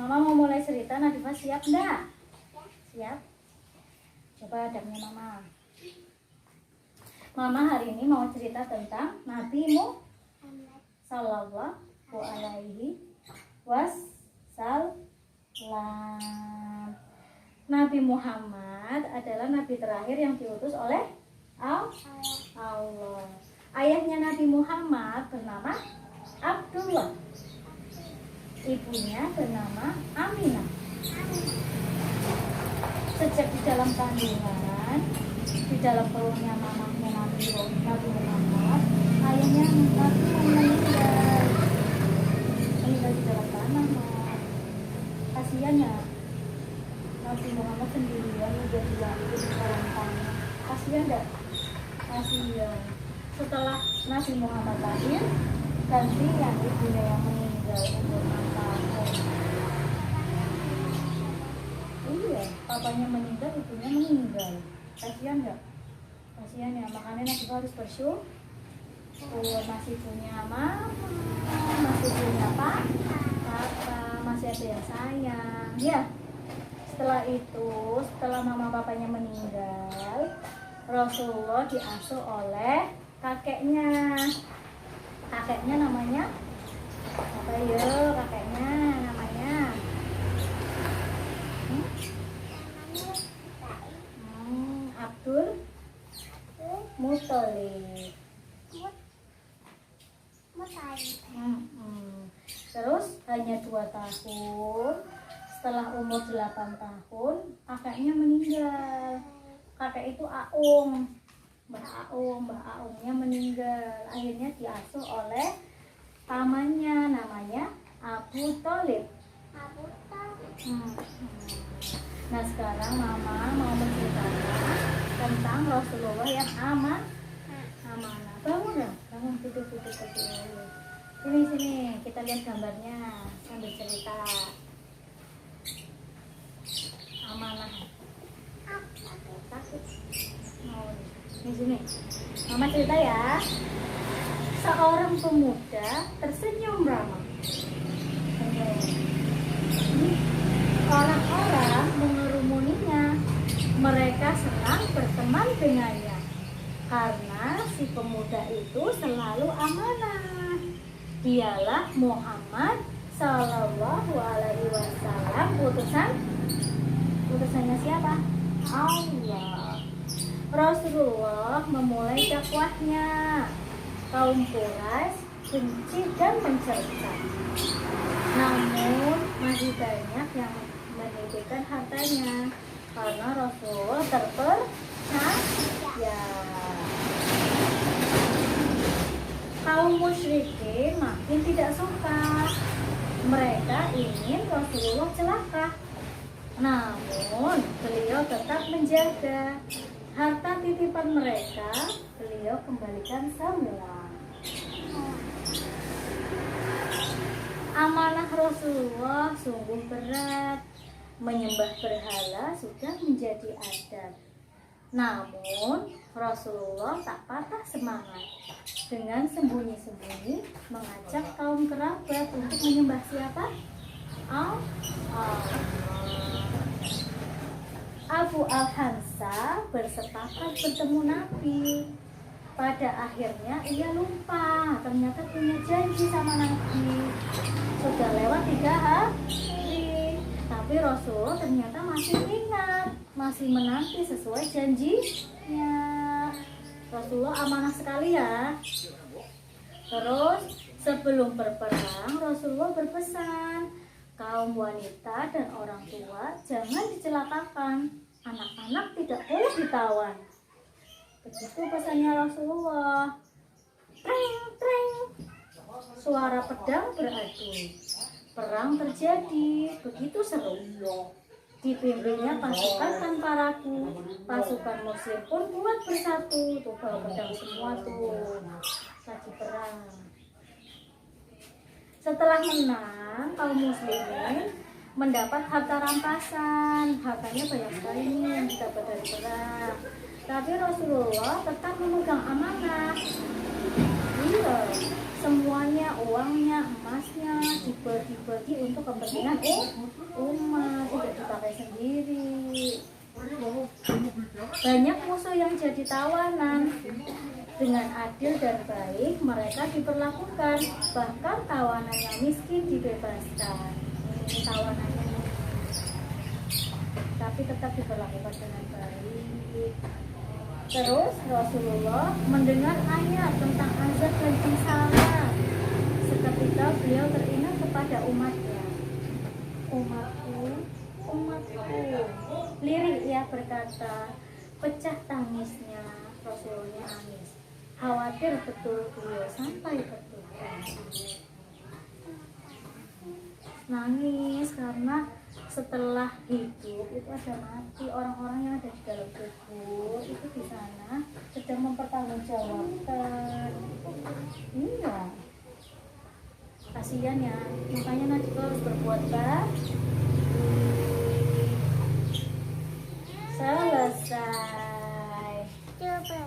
Mama mau mulai cerita, Nadifah siap enggak? Siap? Coba hadapnya Mama. Mama hari ini mau cerita tentang Nabi Muhammad Sallallahu Alaihi Wasallam. Nabi Muhammad adalah nabi terakhir yang diutus oleh Allah. Ayahnya Nabi Muhammad bernama Abdullah. Ibunya bernama Aminah. Sejak di dalam kandungan, di dalam perutnya mamahnya Nabi Muhammad, ayahnya Nabi meninggal di dalam tanah. Kasihan ya, Nabi Muhammad sendirian udah dilahirkan di dalam tanah. Kasihan enggak? Kasihan. Setelah Nabi Muhammad lahir, gantian ibunya yang meninggal umur 6 tahun. Iya, papanya meninggal, ibunya meninggal. Kasihan enggak? Kasihan ya, makanya Nabi harus bersyukur. Masih punya mama, masih punya papa, masih ada yang sayang. Ya, setelah itu, setelah mama papanya meninggal, Rasulullah diasuh oleh kakeknya. Kakeknya namanya apa ya? Kakeknya namanya Abdul Muthalib. Terus hanya 2 tahun, setelah umur 8 tahun kakeknya meninggal. Kakek itu Mbah Aungnya meninggal. Akhirnya diasuh oleh pamannya namanya Abu Thalib. Nah sekarang Mama mau menceritakan tentang Rasulullah yang amanah. Bangun duduk. Sini kita lihat gambarnya sambil cerita. Amanah. Takut. Di sini. Mama cerita ya. Seorang pemuda tersenyum ramah. Orang-orang mengerumuninya. Mereka senang berteman dengannya karena si pemuda itu selalu amanah. Dialah Muhammad Sallallahu Alaihi Wasallam, utusannya siapa? Allah. Rasulullah memulai dakwahnya. Kaum Quraisy benci dan mencerca. Namun masih banyak yang menitipkan hartanya karena Rasulullah terpercaya. Kaum musyrikin makin tidak suka. Mereka ingin Rasulullah celaka. Namun beliau tetap menjaga harta titipan mereka. Beliau kembalikan semua. Amanah Rasulullah sungguh berat. Menyembah berhala sudah menjadi adat. Namun Rasulullah tak patah semangat. Dengan sembunyi-sembunyi mengajak kaum kerabat untuk menyembah siapa? Allah. Abu Al-Hansa bersepakat bertemu Nabi. Pada akhirnya ia lupa, ternyata punya janji sama Nabi. Sudah lewat 3 hari, tapi Rasul ternyata masih ingat, masih menanti sesuai janjinya. Rasulullah amanah sekali ya. Terus sebelum berperang Rasulullah berpesan, kaum wanita dan orang tua jangan dicelakakan, anak-anak tidak boleh ditawan. Begitu pesannya Rasulullah. Treng, treng. Suara pedang beradu. Perang terjadi, begitu seru. Dipimpinnya pasukan tanpa ragu. Pasukan muslim pun buat bersatu. Tuh bawa pedang semua tuh. Lagi perang. Setelah menang, kaum muslimin mendapat harta rampasan. Hartanya banyak sekali nih yang didapat dari perang. Tapi Rasulullah tetap memegang amanah. Iya, semuanya, uangnya, emasnya dibagi-bagi untuk kepentingan umat, tidak dipakai sendiri. Banyak musuh yang jadi tawanan. Dengan adil dan baik mereka diperlakukan, bahkan tawanan yang miskin dibebaskan. Ini tawanannya, tapi tetap diperlakukan dengan baik. Terus Rasulullah mendengar ayat tentang azab dan sengsara. Seketika beliau teringat kepada umatnya. Umatku, lirik ya berkata, pecah tangisnya Rasulullah nangis. Khawatir betul beliau sampai berduka. Nangis karena setelah hidup itu ada mati, orang-orang yang ada di dalam kubur itu di sana sedang mempertanggungjawabkan. Iya, kasihan ya, makanya Najwa harus berbuat baik. Selesai. Coba.